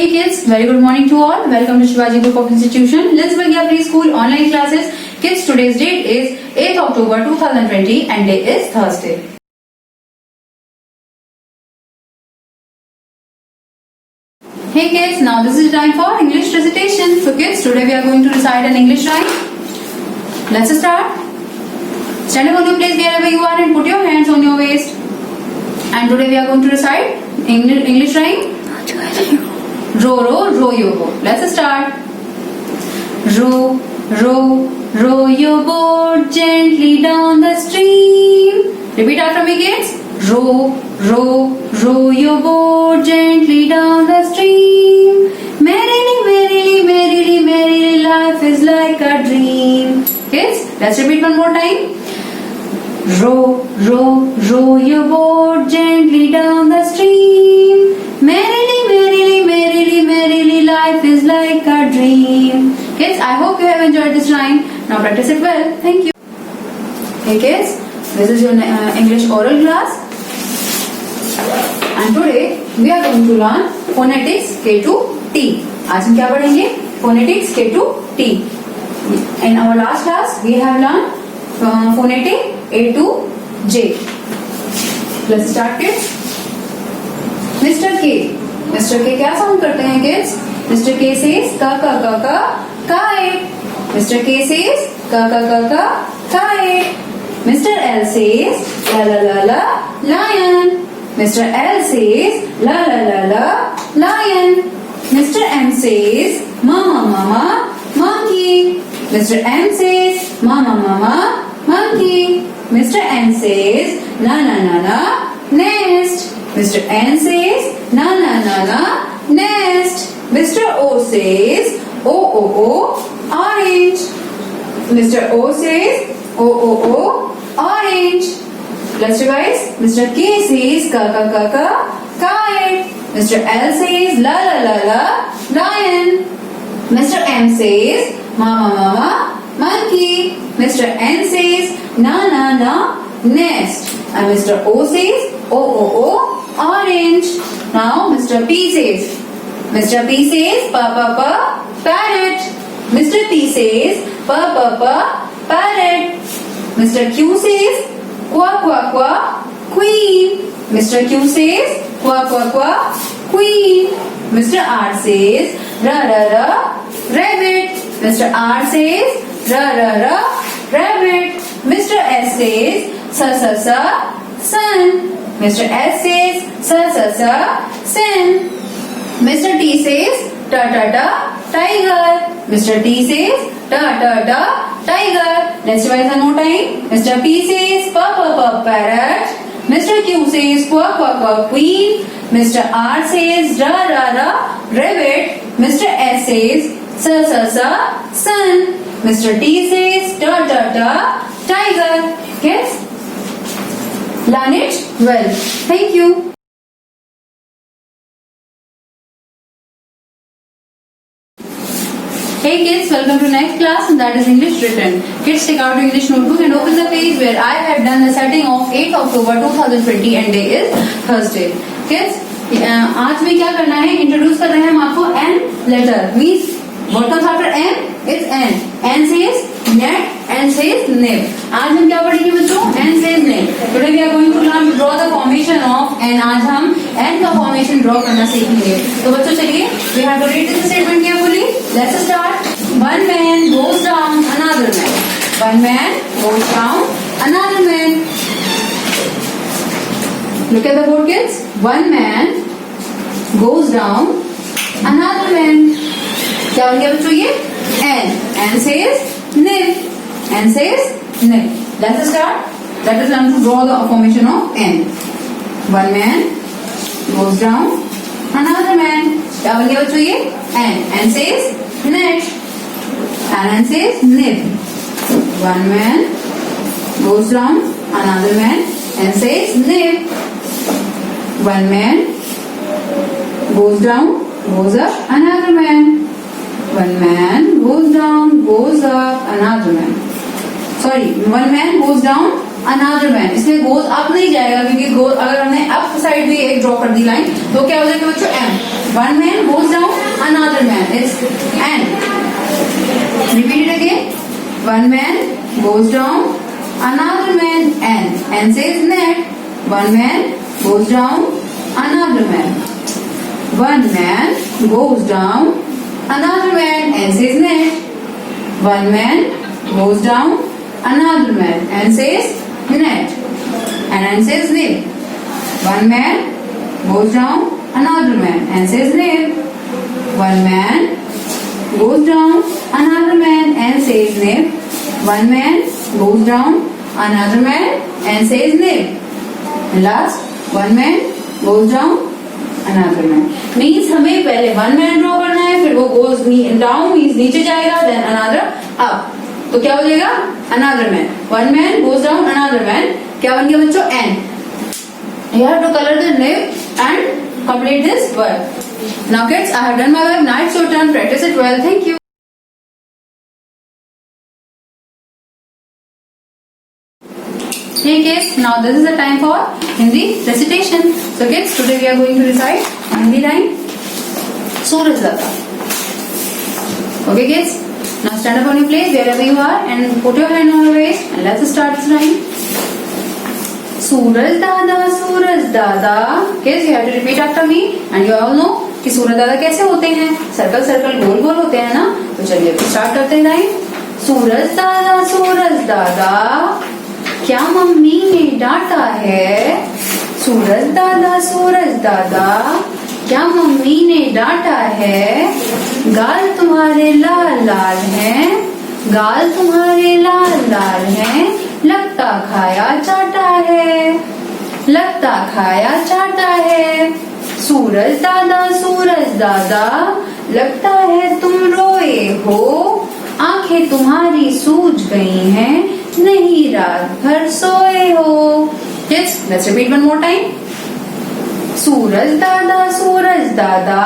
Hey kids, very good morning to all. Welcome to Shivaji Group of Institution. Let's begin our preschool online classes. Kids, today's date is 8th October 2020 and day is Thursday. Hey kids, now this is time for English recitation. So kids, today we are going to recite an English rhyme. Let's start. Stand up on your place wherever you are and put your hands on your waist. And today we are going to recite English rhyme. Row, row, row your boat. Let's start. Row, row, row your boat gently down the stream. Repeat after me, kids. Row, row, row your boat gently down the stream. Merrily, merrily, merrily, merrily, life is like a dream. Kids, let's repeat one more time. Row, row, row your boat gently down the stream. Merrily, merrily, merrily, merrily, life is like a dream. Kids, I hope you have enjoyed this rhyme. Now practice it well. Thank you. Hey kids, this is your English oral class. And today we are going to learn phonetics K to T. आज हम क्या पढ़ेंगे? Phonetics K to T. In our last class we have learned phonetic A to J. Let's start, kids. Mr. K. Mr. K क्या sound करते हैं kids? Mr. K says ka ka ka ka kite. Mr. K says ka ka ka ka kite. Mr. L says la la la la lion. Mr. L says la la la la lion. Mr. M says mama mama monkey. Mr. M says mama mama monkey. Mr. N says na na na na nest. Mr. N says na na na na nest. Mr. O says o o o orange. Mr. O says o o o orange. Let's revise. Mr. K says ka ka ka ka kite. Mr. L says la la la la lion. Mr. M says mama mama monkey. Mr. N says na na na nest. And Mr. O says o o o orange. Now Mr. P says. Mr. P says pa pa pa parrot. Mr. P says pa pa pa parrot. Mr. Q says qua qua qua queen. Mr. Q says qua qua qua queen. Mr. R says ra ra ra rabbit. Mr. R says ra ra ra rabbit. Mr. S says sa sa sa sun. Mr. S says sa sa sa sun. Mr. T says ta ta ta tiger. Mr. T says ta ta ta tiger. Let's revise one more time. Mr. P says pa pa pa parrot. Mr. Q says qua qua qua queen. Mr. R says ra ra ra rabbit. Mr. S says sa sa sa sun. Mr. T says ta ta ta tiger. Yes? Learn it well. Thank you. Hey kids, welcome to next class and that is English written. Kids, take out your English notebook and open the page where I have done the setting of 8th October 2020 and day is Thursday. Kids, आज में क्या करना है? Introduce कर रहे हैं हम आपको N letter. Means what comes after N? It's N. N says net, N says nib. आज हम क्या पढ़ेंगे बच्चों? N says nib. Today we are going to learn to draw the formation of N. आज हम N का formation draw करना सीखेंगे. तो बच्चों चलिए, we have to read this statement carefully. Let's start. One man goes down, another man. One man goes down, another man. Look at the board, kids. One man goes down, another man. क्या बन गया बच्चों ये? N. N says nib. N says nib. Let's start. Let us learn to draw the formation of N. One man goes down, another man. क्या बन गया बच्चों ये? N. N says net. And N says nib. One man goes down, another man. N says nib. One man goes down, goes up, another man. One man goes down, goes up, another man. Sorry, one man goes down, another man. इसमें goes up नहीं जाएगा क्योंकि goes अगर हमने up side भी एक draw कर दी line तो क्या हो जाएगा बच्चों M. One man goes down, another man is N. Repeat it again. One man goes down, another man N. N says net. One man goes down, another man. One man goes down, another man N says net. One man goes down, another man N says net. And N says nib. One man goes down, another man N says nib. One man goes down, another man N says nib. One man goes down, another man N says nib. And last, one man goes down, another man. Means हमें पहले one man draw करना है, फिर वो goes down means नीचे जाएगा, then another up. तो क्या हो जाएगा? Another man. One man goes down, another man. क्या बन गया बच्चों? N. You have to color the nib and complete this word. Now kids, I have done my work. Now it's your turn. Practice it well. Thank you. Hey kids, now this is the time for Hindi recitation. So kids, today we are going to recite Hindi line Suraj Dada. Okay kids, now stand up on your place wherever you are and put your hand on your waist and let's start this line. Suraj Dada, Suraj Dada. Kids, you have to repeat after me and you all know कि सूरज दादा कैसे होते हैं. Circle circle गोल गोल होते हैं ना. तो चलिए स्टार्ट करते हैं लाइन. सूरज दादा क्या मम्मी ने डांटा है. सूरज दादा क्या मम्मी ने डांटा है. गाल तुम्हारे लाल लाल हैं, गाल तुम्हारे लाल लाल हैं. लगता खाया चाटा है, लगता खाया चाटा है. सूरज दादा लगता है तुम रोए हो. आंखें तुम्हारी सूज गई हैं, नहीं रात भर सोए हो. Yes, let's repeat one more time. सूरज दादा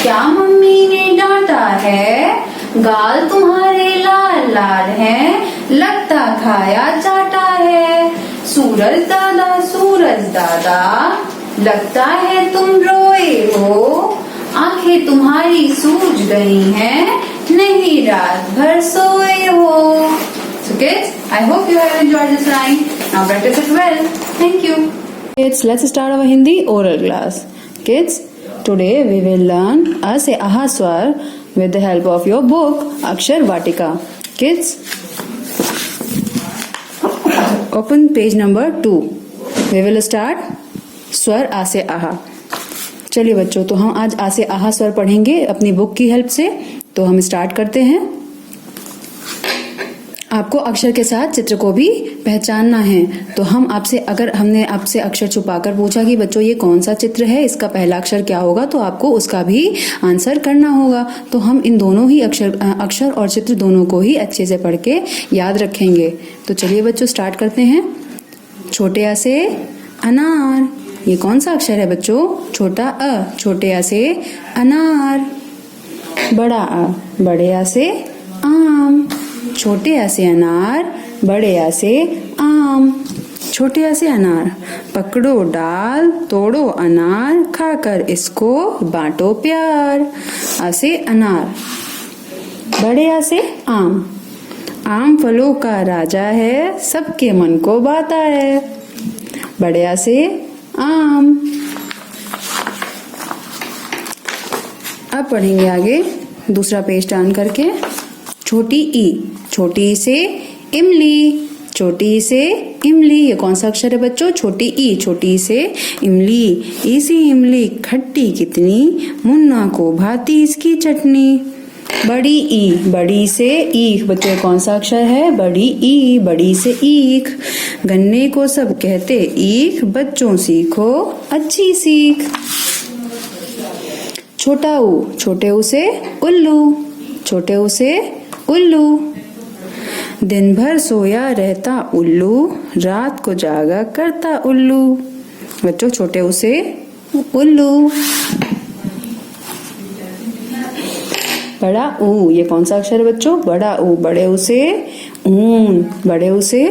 क्या मम्मी ने डांटा है. गाल तुम्हारे लाल लाल हैं, लगता खाया चाटा है. सूरज दादा लगता है तुम रोए हो. आंखें तुम्हारी सूज गई हैं, नहीं रात भर सोए हो. So kids, I hope you have enjoyed this line. Now practice it well. Thank you. Kids, let's start our Hindi oral class. Kids, today we will learn A से aha swar with the help of your book Akshar Vatika. Kids, open page number 2. We will start स्वर आ से आहा. चलिए बच्चों, तो हम आज आ से आहा स्वर पढ़ेंगे अपनी बुक की हेल्प से. तो हम स्टार्ट करते हैं. आपको अक्षर के साथ चित्र को भी पहचानना है. तो हमने आपसे अक्षर छुपाकर पूछा कि बच्चों ये कौन सा चित्र है, इसका पहला अक्षर क्या होगा, तो आपको उसका भी आंसर करना होगा. तो हम इन दोनों ही अक्षर और चित्र दोनों को ही अच्छे से पढ़ के याद रखेंगे. तो चलिए बच्चों स्टार्ट करते हैं. छोटे आ से अनार. ये कौन सा अक्षर है बच्चों? छोटा अ. छोटे आ से अनार. बड़ा आ. बड़े आ से आम. छोटे आ से अनार, बड़े आ से आम. छोटे आ से अनार. पकड़ो डाल, तोड़ो अनार, खाकर इसको बांटो प्यार. आ से अनार. बड़े आ से आम. आम फलों का राजा है, सबके मन को भाता है. बड़े आ से आम. अब पढ़ेंगे आगे दूसरा पेज टर्न करके. छोटी ई. छोटी ई से इमली. छोटी ई से इमली. ये कौन सा अक्षर है बच्चों? छोटी ई. छोटी ई से इमली. ई से इमली खट्टी कितनी, मुन्ना को भाती इसकी चटनी. बड़ी ई. बड़ी से ईख. बच्चों कौन सा अक्षर है? बड़ी ई. बड़ी से ईख. गन्ने को सब कहते ईख, बच्चों सीखो अच्छी सीख. छोटा ऊ. छोटे ऊ से उल्लू. छोटे ऊ से उल्लू. दिन भर सोया रहता उल्लू, रात को जागा करता उल्लू. बच्चों छोटे ऊ से उल्लू. बड़ा ऊ. ये कौन सा अक्षर है बच्चों? बड़ा ऊ. बड़े ऊ से ऊन. बड़े ऊ से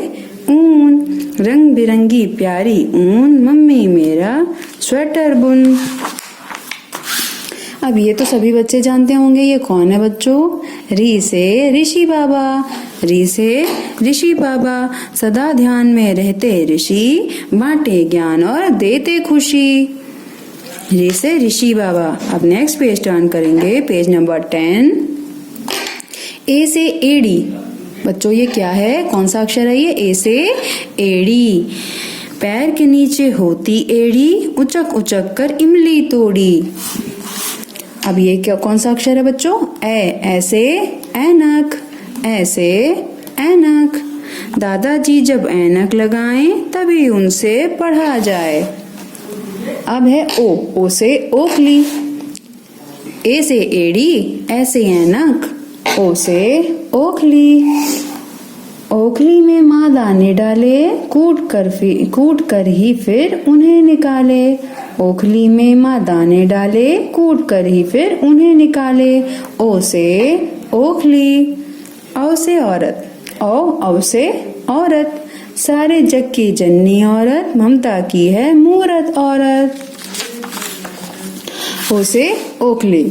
ऊन. रंग बिरंगी प्यारी ऊन, मम्मी मेरा स्वेटर बुन. अब ये तो सभी बच्चे जानते होंगे, ये कौन है बच्चों? री से ऋषि बाबा। री से ऋषि बाबा, सदा ध्यान में रहते ऋषि, बांटे ज्ञान और देते खुशी। री से ऋषि बाबा। अब नेक्स्ट पेज टर्न करेंगे, पेज नंबर 10। ए से एड़ी। बच्चों ये क्या है, कौन सा अक्षर है ये? ए से एड़ी। पैर के नीचे होती एड़ी, उचक उचक कर इमली तोड़ी। अब ये क्या, कौन सा अक्षर है बच्चों? ऐसे ऐनक। ऐसे ऐनक। दादाजी जब ऐनक लगाएं तभी उनसे पढ़ा जाए। अब है ओ से ओखली। ए से एड़ी, ऐसे ऐनक, ओ से ओखली। ओखली में माँ दाने डाले, कूट कर ही फिर उन्हें निकाले। ओखली में माँ दाने डाले, कूट कर ही फिर उन्हें निकाले। ओ से ओखली। औ से औरत। औ से औरत, सारे जग की जननी औरत, ममता की है मूरत औरत। ओ से ओखली।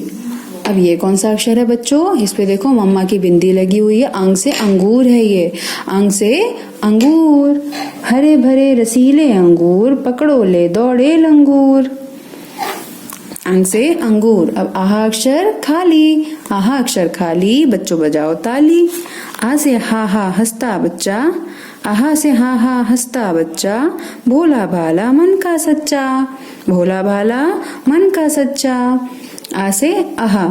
अब ये कौन सा अक्षर है बच्चों? इस पे देखो मम्मा की बिंदी लगी हुई है। अंग से अंगूर है ये। अंग से अंगूर। हरे भरे रसीले अंगूर, पकड़ो ले दौड़े लंगूर। अंग से अंगूर। अब आहा अक्षर खाली। आहा अक्षर खाली, बच्चों बजाओ ताली। आ से हा हंसता बच्चा। आहा से हा हंसता बच्चा, भोला भाला मन का सच्चा। भोला भाला मन का सच्चा। आ से आहा।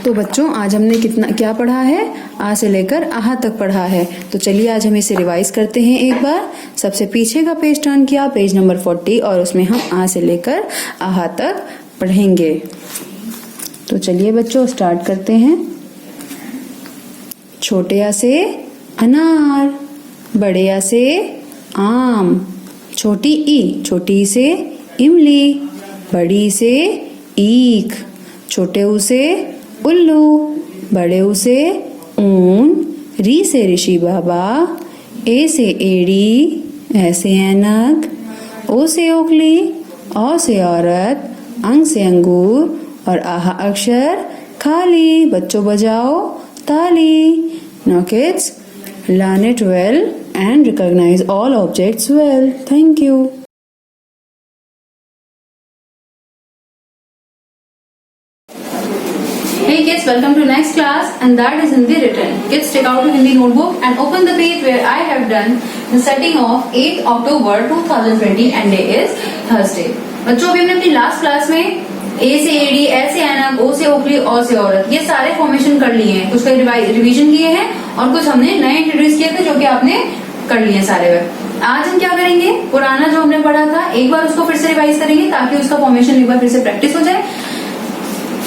तो बच्चों आज हमने क्या पढ़ा है? आ से लेकर आहा तक पढ़ा है। तो चलिए आज हम इसे रिवाइज करते हैं एक बार। सबसे पीछे का पेज टर्न किया, पेज नंबर 40, और उसमें हम आ से लेकर आहा तक पढ़ेंगे। तो चलिए बच्चों स्टार्ट करते हैं। छोटे आ से अनार, बड़े आ से आम, छोटी ई से इमली, बड़ी से ईख, छोटे ऊ से उल्लू, बड़े ऊ से ऊन, री से ऋषि बाबा, ए से एड़ी, ऐ से ऐनक, ओ से ओखली, औ से औरत, अंग से अंगूर और आहा अक्षर खाली। बच्चों बजाओ ताली। Now kids, learn it well and recognize all objects well. Thank you. Hey kids, welcome to next class, and that is Hindi written. Kids, take out your Hindi notebook and open the page where I have done the setting of 8th October 2020 and day is Thursday. बच्चों अभी हमने अपनी last class में ए से AD, ऐ से ऐनक, ओ से ओखली, औ से औरत, ये सारे फॉर्मेशन कर लिए हैं। कुछ का रिवीजन किए हैं और कुछ हमने नए इंट्रोड्यूस किए थे जो कि आपने कर लिए सारे वर्ड। आज हम क्या करेंगे, पुराना जो हमने पढ़ा था एक बार उसको फिर से रिवाइज करेंगे ताकि उसका फॉर्मेशन एक बार फिर से प्रैक्टिस हो जाए,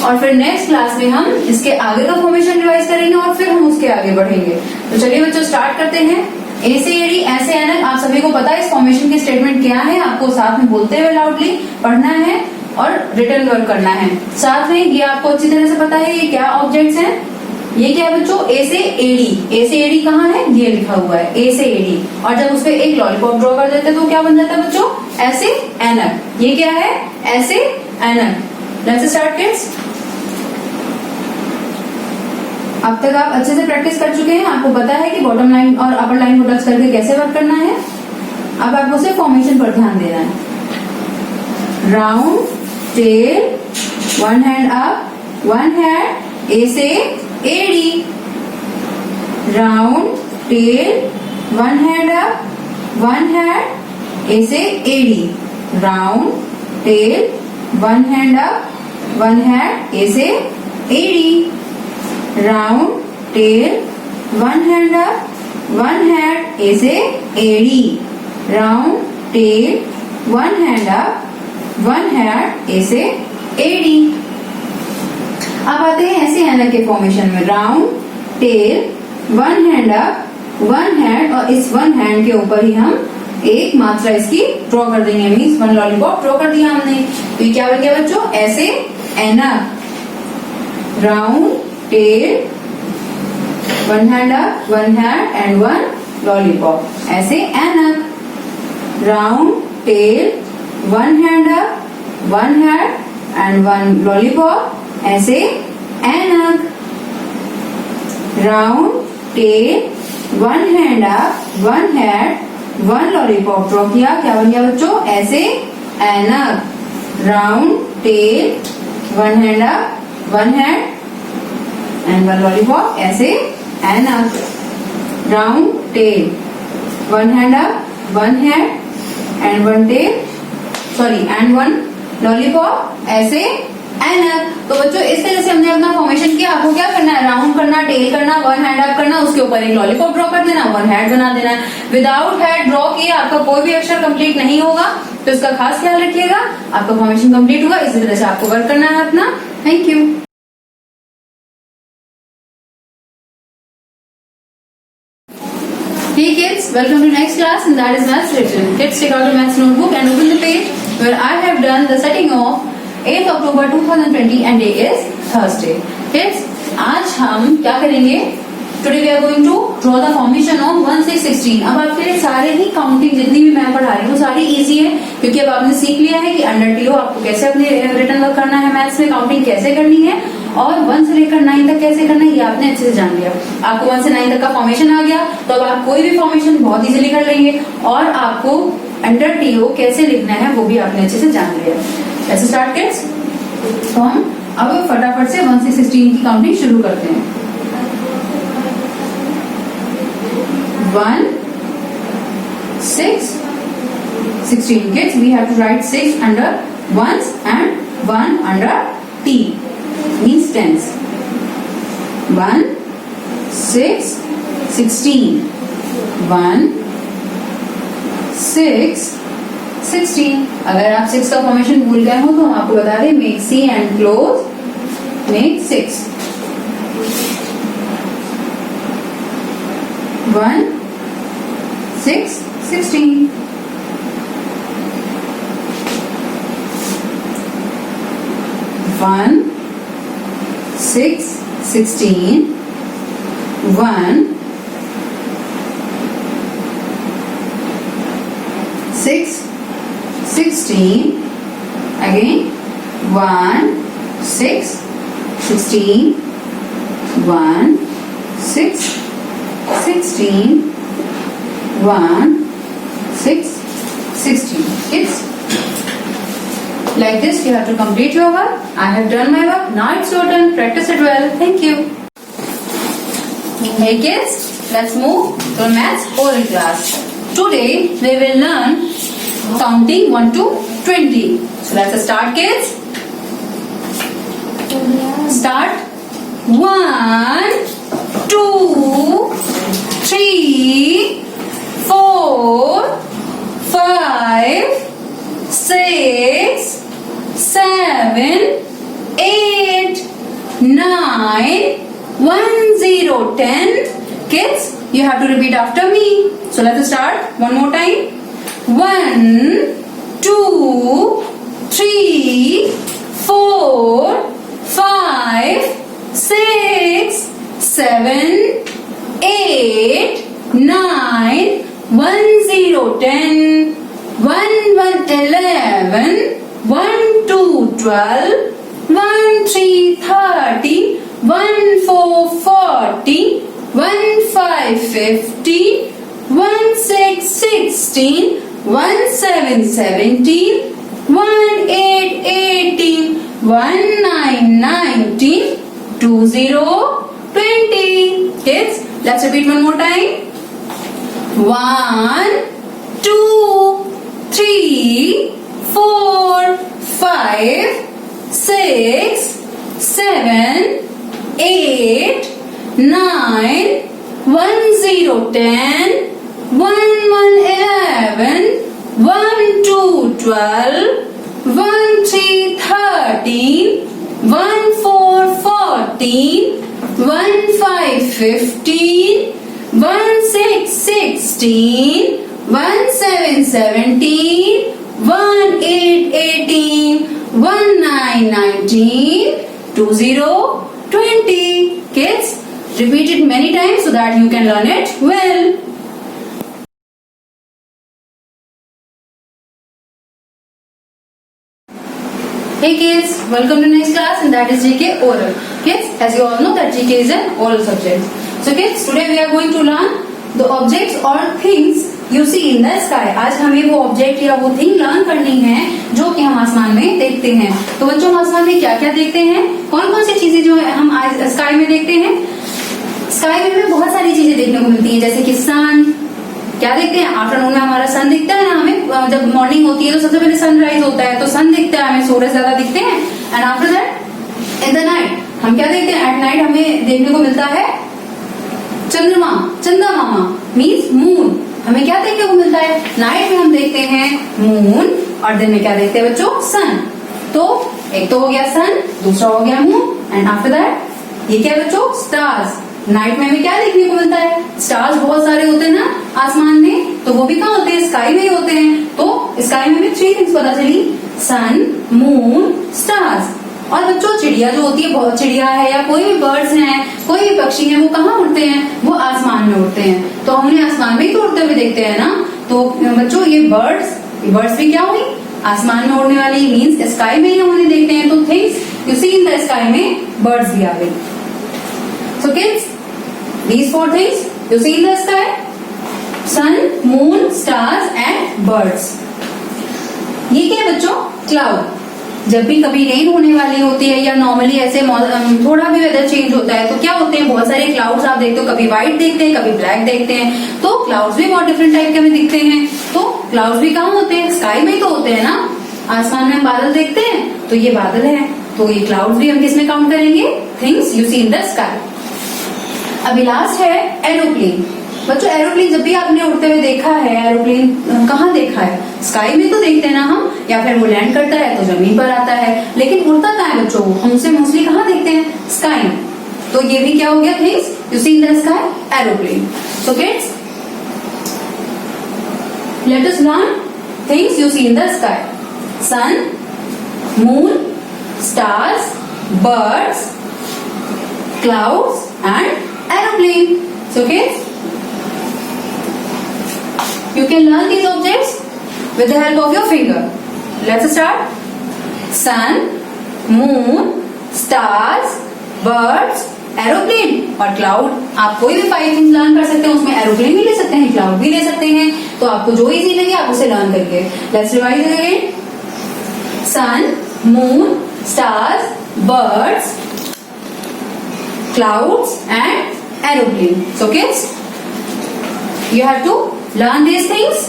और फिर नेक्स्ट क्लास में हम इसके आगे का फॉर्मेशन रिवाइज करेंगे और फिर हम उसके आगे बढ़ेंगे। तो चलिए बच्चों स्टार्ट करते हैं। ए से एडी, ऐ से ऐनक, आप सभी को पता है इस फॉर्मेशन की स्टेटमेंट क्या है, आपको साथ में बोलते हुए लाउडली पढ़ना है और रिटर्न वर्क करना है। साथ में ये आपको अच्छी तरह से पता है ये क्या ऑब्जेक्ट्स हैं। ये क्या है बच्चों? ए से एडी। ए से एडी कहाँ है? ये लिखा हुआ है ए से एडी, और जब उस पर एक लॉलीपॉप ड्रॉ कर देते हैं तो क्या बन जाता है बच्चों? ऐसे ऐनक। ये क्या है? ऐसे ऐनक। Let's start kids. अब तक आप अच्छे से प्रैक्टिस कर चुके हैं, आपको पता है कि बॉटम लाइन और अपर लाइन को टच करके कैसे वर्क करना है। अब आपको सिर्फ फॉर्मेशन पर ध्यान देना है। Round tail, one hand up, one hand, ए से एडी। Round tail, one hand up, one hand, ए से एडी। Round tail, one hand up, one hand, ए से एडी। Round tail, one hand up, one hand, ए से एडी। Round tail, one hand up, one hand, ए से एडी। अब आते हैं ऐसे ऐनक के फॉर्मेशन में। Round tail, one hand up, one hand, और इस वन हैंड के ऊपर ही हम एक मात्रा इसकी ड्रॉ कर देंगे, मीन्स वन लॉलीपॉप ड्रॉ कर दिया हमने। तो ये क्या बन गया बच्चों? ऐसे ऐनक। Round tail, one hand up, one hand and one lollipop, ऐसे ऐनक। Round tail, one hand up, one hand and one lollipop. ऐसे ऐनक. Round tail, one hand up, one head, one lollipop. Draw किया, क्या बन गया बच्चों? ऐसे ऐनक. Round tail, one hand up, one head and one lollipop. ऐसे ऐनक. Round tail, one hand up, one head and one tail, sorry, and one lollipop. ऐसे ऐनक. तो बच्चों इस तरह से हमने अपना फॉर्मेशन किया. आपको क्या करना है? राउंड करना, टेल करना, वन हैंड अप करना, उसके ऊपर एक लॉलीपॉप ड्रॉ कर देना, वन हेड बना देना है. विदाउट हेड ड्रॉ किए आपका कोई भी अक्षर कंप्लीट नहीं होगा, तो इसका खास ख्याल रखिएगा. आपका फॉर्मेशन कंप्लीट होगा. इसी तरह से आपको वर्क करना है अपना. Thank you. Hey kids, welcome to next class and that is maths written. Kids, take out your maths notebook and open the page where I have done the setting of 8th October 2020 and day is Thursday. Kids, आज हम क्या करेंगे? Today we are going to draw the formation of 1 6 16. अब आपके लिए सारे ही counting जितनी भी मैं पढ़ा रही हूँ सारी इजी है, क्योंकि अब आपने सीख लिया है कि अंडर टीओ आपको कैसे अपने रिटर्न वर्क करना है, मैथ्स में काउंटिंग कैसे करनी है और 1 से लेकर 9 तक कैसे करना है ये आपने अच्छे से जान लिया. आपको 1 से 9 तक का फॉर्मेशन आ गया, तो अब आप कोई भी फॉर्मेशन बहुत इजीली कर लेंगे और आपको अंडर टीओ कैसे लिखना है वो भी आपने अच्छे से जान लिया. ऐसे स्टार्ट किड्स. तो हम अब फटाफट से 1 से 16 की काउंटिंग शुरू करते हैं. 1 6 16 kids, we have to write 6 under ones and 1 under T, means tens. 1 6 16, 1 6 16. अगर आप 6 का फॉर्मेशन भूल गए हो तो हम आपको बता दें, make C and close make 6. 1 6 16. 1 6 16. 1 6 16. Again 1 6 16. 1 6 16. 1 6 16. Kids, like this you have to complete your work. I have done my work. Now it's your turn. Practice it well. Thank you. Hey kids, let's move to maths oral class. Today we will learn counting 1 to 20. So let's start kids. Start. 1 2 3 4 5 6 7 8 9 1 0 10. Kids, you have to repeat after me. So let's start one more time. 1 2 3 4 5 6 7 8 9 1 0 10 1 1 11 1 2 12 1 3 13 1 4 14 1 5 15 1 6 16 1 7 17 1 8 18 1 9 19 2 0 20. Kids, let's repeat one more time. 1 2 3 4 5 6 7 8 9 1 0 10 1 1 11 1 2 12 1 3 13 1 4 14 1 5 15 1 6 16 1 7 17 1 8 18 1 9 19 2 0 20. Kids, repeat it many times so that you can learn it well. Hey kids, welcome to next class and that is GK oral. Kids, as you all know that GK is an oral subject. So kids, today we are going to learn the objects or things you see in the sky. आज हमें वो object या वो thing learn करनी है जो कि हम आसमान में देखते हैं. तो बच्चों हम आसमान में क्या क्या देखते हैं, कौन कौन सी चीजें जो हम आज स्काई में देखते हैं. स्काई में हमें बहुत सारी चीजें देखने को मिलती है, जैसे कि सन. क्या देखते हैं, आफ्टरनून में हमारा सन दिखता है ना हमें. जब मॉर्निंग होती है तो सबसे पहले सनराइज होता है तो सन दिखता है हमें, सूरज ज्यादा दिखते हैं. And after that in the night हम क्या देखते हैं, एट नाइट हमें देखने को मिलता है चंद्रमा, चंदा मामा मीन्स मून. हमें क्या देखने को मिलता है, नाइट में हम देखते हैं मून और दिन में क्या देखते हैं बच्चों, सन. तो एक तो हो गया सन, दूसरा हो गया मून एंड आफ्टर दैट ये क्या है बच्चों, स्टार्स. नाइट में हमें क्या देखने को मिलता है, स्टार्स बहुत सारे होते हैं ना आसमान में, तो वो भी कहाँ होते हैं, स्काई में ही होते हैं. तो स्काई में हमें 3 थिंग्स पता चली, सन, मून, स्टार्स. और बच्चों चिड़िया जो होती है, बहुत चिड़िया है या कोई भी बर्ड्स हैं, कोई भी पक्षी हैं, वो कहाँ उड़ते हैं, वो आसमान में उड़ते हैं. तो हमने आसमान में ही तो उड़ते हुए देखते हैं ना. तो बच्चों ये बर्ड्स भी क्या हुई, आसमान में उड़ने वाली, मीन्स स्काई में ही हम उन्हें देखते हैं. तो things you see in the sky में बर्ड्स भी आ गई. So kids, these 4 things you see in the sky: sun, moon, stars and birds. ये क्या है बच्चों, क्लाउड. जब भी कभी रेन होने वाली होती है या नॉर्मली ऐसे थोड़ा भी वेदर चेंज होता है तो क्या होते हैं, बहुत सारे क्लाउड्स आप देखते हो, कभी व्हाइट देखते हैं, कभी ब्लैक देखते हैं. तो क्लाउड्स भी बहुत डिफरेंट टाइप के हमें दिखते हैं. तो क्लाउड्स भी कहाँ होते हैं, स्काई में ही तो होते हैं ना. आसमान में हम बादल देखते हैं तो ये बादल है, तो ये क्लाउड्स भी हम किस में काउंट करेंगे, things you see in the sky. अभी लास्ट है एरोप्लेन. बच्चों एरोप्लेन जब भी आपने उड़ते हुए देखा है, एरोप्लेन कहाँ देखा है, स्काई में तो देखते हैं ना हम, या फिर वो लैंड करता है तो जमीन पर आता है. लेकिन उड़ता कहाँ है बच्चों, हम उसे मोस्टली कहाँ देखते हैं, स्काई में. तो ये भी क्या हो गया, things you see in the sky, aeroplane. So kids, let us learn things you see in the sky: sun, moon, stars, birds, clouds and aeroplane. So kids, you can learn these objects with the help of your finger. Let's start. Sun, moon, stars, birds, aeroplane और cloud. आप कोई भी 5 things learn कर सकते हैं, उसमें aeroplane भी ले सकते हैं, cloud भी ले सकते हैं. तो आपको जो इजी लगे आप उसे learn करिए. Let's revise again. Sun, moon, stars, birds, clouds and aeroplane. So kids, you have to learn these things,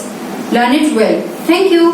learn it well. Thank you.